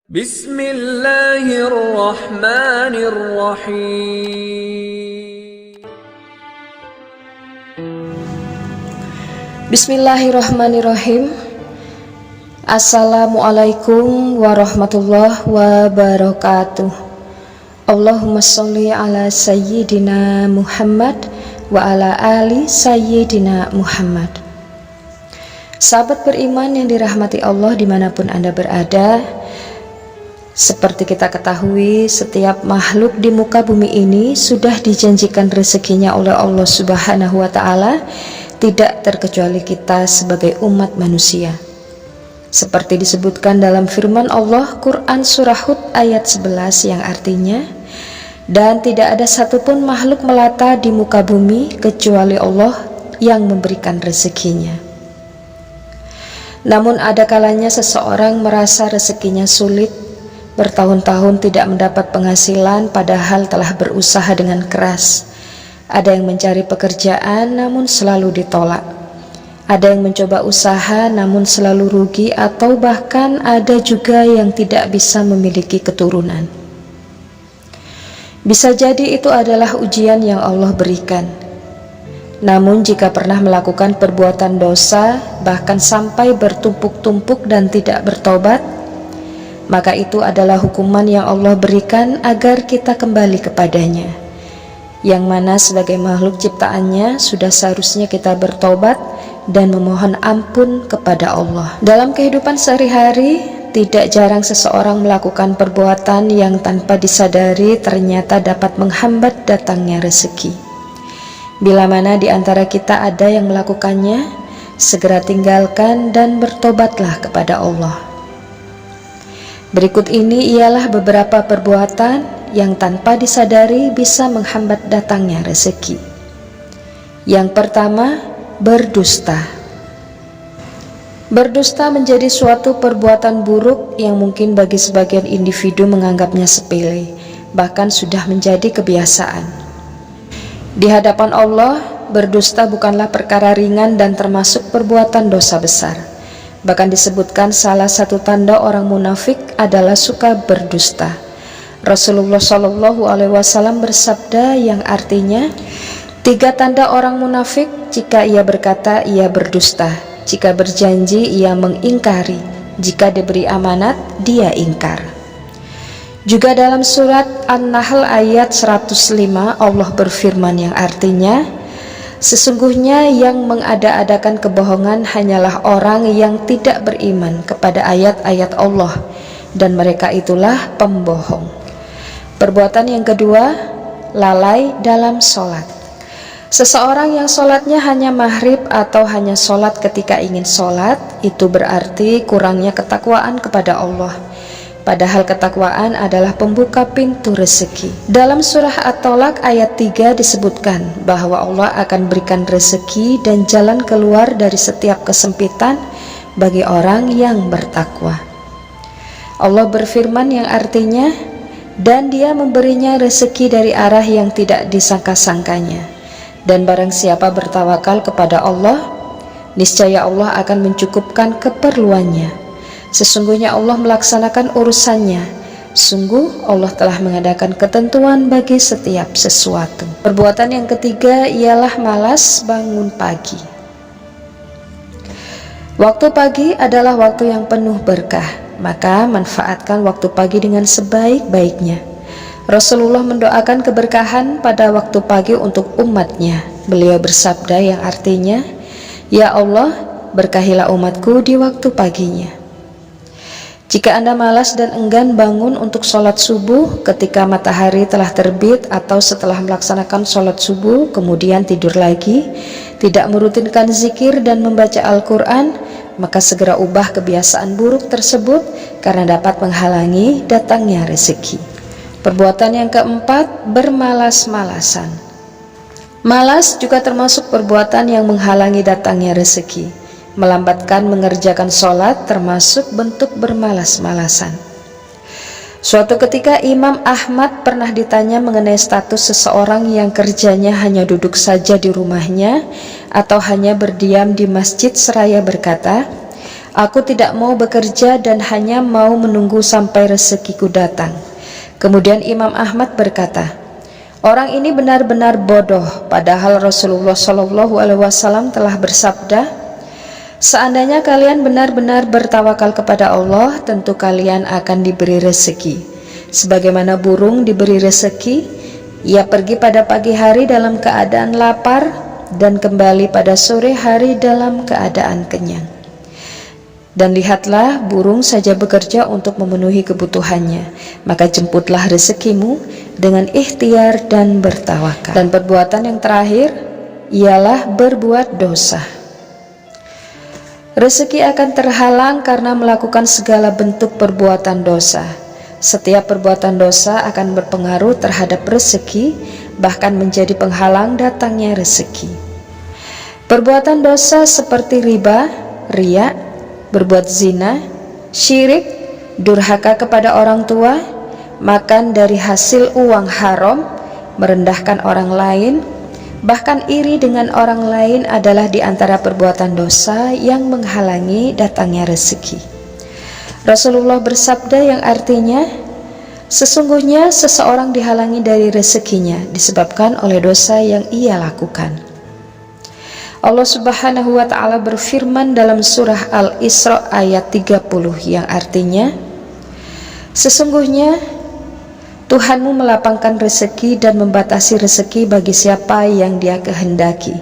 Bismillahirrahmanirrahim. Bismillahirrahmanirrahim. Assalamualaikum warahmatullahi wabarakatuh. Allahumma sholli ala sayyidina Muhammad wa ala ali sayyidina Muhammad. Sahabat beriman yang dirahmati Allah dimanapun Anda berada, seperti kita ketahui, setiap makhluk di muka bumi ini sudah dijanjikan rezekinya oleh Allah Subhanahu wa Ta'ala, tidak terkecuali kita sebagai umat manusia. Seperti disebutkan dalam firman Allah Quran Surah Hud ayat 11 yang artinya, dan tidak ada satupun makhluk melata di muka bumi kecuali Allah yang memberikan rezekinya. Namun ada kalanya seseorang merasa rezekinya sulit, bertahun-tahun tidak mendapat penghasilan padahal telah berusaha dengan keras. Ada yang mencari pekerjaan namun selalu ditolak. Ada yang mencoba usaha namun selalu rugi, atau bahkan ada juga yang tidak bisa memiliki keturunan. Bisa jadi itu adalah ujian yang Allah berikan. Namun jika pernah melakukan perbuatan dosa, bahkan sampai bertumpuk-tumpuk dan tidak bertobat, maka itu adalah hukuman yang Allah berikan agar kita kembali kepadanya, yang mana sebagai makhluk ciptaannya sudah seharusnya kita bertobat dan memohon ampun kepada Allah. Dalam kehidupan sehari-hari, tidak jarang seseorang melakukan perbuatan yang tanpa disadari ternyata dapat menghambat datangnya rezeki. Bila mana di antara kita ada yang melakukannya, segera tinggalkan dan bertobatlah kepada Allah. Berikut ini ialah beberapa perbuatan yang tanpa disadari bisa menghambat datangnya rezeki. Yang pertama, berdusta. Berdusta menjadi suatu perbuatan buruk yang mungkin bagi sebagian individu menganggapnya sepele, bahkan sudah menjadi kebiasaan. Di hadapan Allah, berdusta bukanlah perkara ringan dan termasuk perbuatan dosa besar. Bahkan disebutkan salah satu tanda orang munafik adalah suka berdusta. Rasulullah Shallallahu Alaihi Wasallam bersabda yang artinya, 3 tanda orang munafik: jika ia berkata ia berdusta, jika berjanji ia mengingkari, jika diberi amanat dia ingkar. Juga dalam surat An-Nahl ayat 105 Allah berfirman yang artinya, sesungguhnya yang mengada-adakan kebohongan hanyalah orang yang tidak beriman kepada ayat-ayat Allah, dan mereka itulah pembohong. Perbuatan yang kedua, lalai dalam sholat. Seseorang yang sholatnya hanya maghrib atau hanya sholat ketika ingin sholat, itu berarti kurangnya ketakwaan kepada Allah. Padahal ketakwaan adalah pembuka pintu rezeki. Dalam surah At-Tolak ayat 3 disebutkan bahwa Allah akan berikan rezeki dan jalan keluar dari setiap kesempitan bagi orang yang bertakwa. Allah berfirman yang artinya, dan dia memberinya rezeki dari arah yang tidak disangka-sangkanya. Dan barang siapa bertawakal kepada Allah, niscaya Allah akan mencukupkan keperluannya. Sesungguhnya Allah melaksanakan urusannya. Sungguh Allah telah mengadakan ketentuan bagi setiap sesuatu. Perbuatan yang ketiga ialah malas bangun pagi. Waktu pagi adalah waktu yang penuh berkah, maka manfaatkan waktu pagi dengan sebaik-baiknya. Rasulullah mendoakan keberkahan pada waktu pagi untuk umatnya. Beliau bersabda yang artinya, ya Allah, berkahilah umatku di waktu paginya. Jika Anda malas dan enggan bangun untuk sholat subuh ketika matahari telah terbit, atau setelah melaksanakan sholat subuh kemudian tidur lagi, tidak merutinkan zikir dan membaca Al-Quran, maka segera ubah kebiasaan buruk tersebut karena dapat menghalangi datangnya rezeki. Perbuatan yang keempat, bermalas-malasan. Malas juga termasuk perbuatan yang menghalangi datangnya rezeki. Melambatkan mengerjakan sholat termasuk bentuk bermalas-malasan. Suatu ketika Imam Ahmad pernah ditanya mengenai status seseorang yang kerjanya hanya duduk saja di rumahnya atau hanya berdiam di masjid seraya berkata, Aku tidak mau bekerja dan hanya mau menunggu sampai rezekiku datang. Kemudian Imam Ahmad berkata, orang ini benar-benar bodoh, padahal Rasulullah SAW telah bersabda, seandainya kalian benar-benar bertawakal kepada Allah, tentu kalian akan diberi rezeki. Sebagaimana burung diberi rezeki, ia pergi pada pagi hari dalam keadaan lapar dan kembali pada sore hari dalam keadaan kenyang. Dan lihatlah, burung saja bekerja untuk memenuhi kebutuhannya, maka jemputlah rezekimu dengan ikhtiar dan bertawakal. Dan perbuatan yang terakhir ialah berbuat dosa. Rezeki akan terhalang karena melakukan segala bentuk perbuatan dosa. Setiap perbuatan dosa akan berpengaruh terhadap rezeki, bahkan menjadi penghalang datangnya rezeki. Perbuatan dosa seperti riba, riya, berbuat zina, syirik, durhaka kepada orang tua, makan dari hasil uang haram, merendahkan orang lain, bahkan iri dengan orang lain adalah di antara perbuatan dosa yang menghalangi datangnya rezeki. Rasulullah bersabda yang artinya, sesungguhnya seseorang dihalangi dari rezekinya disebabkan oleh dosa yang ia lakukan. Allah Subhanahu wa ta'ala berfirman dalam surah Al-Isra ayat 30 yang artinya, sesungguhnya Tuhanmu melapangkan rezeki dan membatasi rezeki bagi siapa yang Dia kehendaki.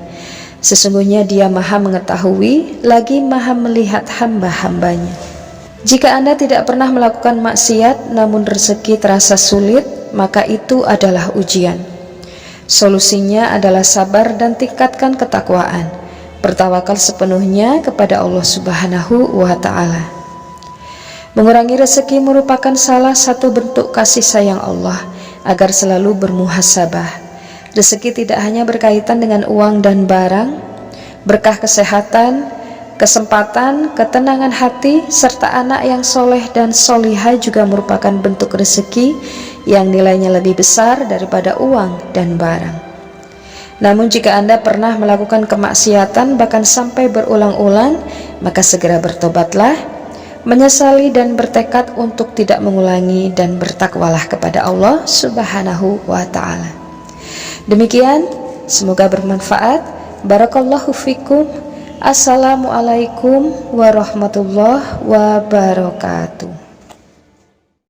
Sesungguhnya Dia Maha mengetahui lagi Maha melihat hamba-hambanya. Jika Anda tidak pernah melakukan maksiat namun rezeki terasa sulit, maka itu adalah ujian. Solusinya adalah sabar dan tingkatkan ketakwaan. Bertawakal sepenuhnya kepada Allah Subhanahu wa ta'ala. Mengurangi rezeki merupakan salah satu bentuk kasih sayang Allah agar selalu bermuhasabah. Rezeki tidak hanya berkaitan dengan uang dan barang, berkah kesehatan, kesempatan, ketenangan hati, serta anak yang soleh dan solihah juga merupakan bentuk rezeki yang nilainya lebih besar daripada uang dan barang. Namun jika Anda pernah melakukan kemaksiatan bahkan sampai berulang-ulang, maka segera bertobatlah, menyesali dan bertekad untuk tidak mengulangi dan bertakwalah kepada Allah Subhanahu wa ta'ala. Demikian, semoga bermanfaat. Barakallahu fikum. Assalamualaikum warahmatullahi wabarakatuh.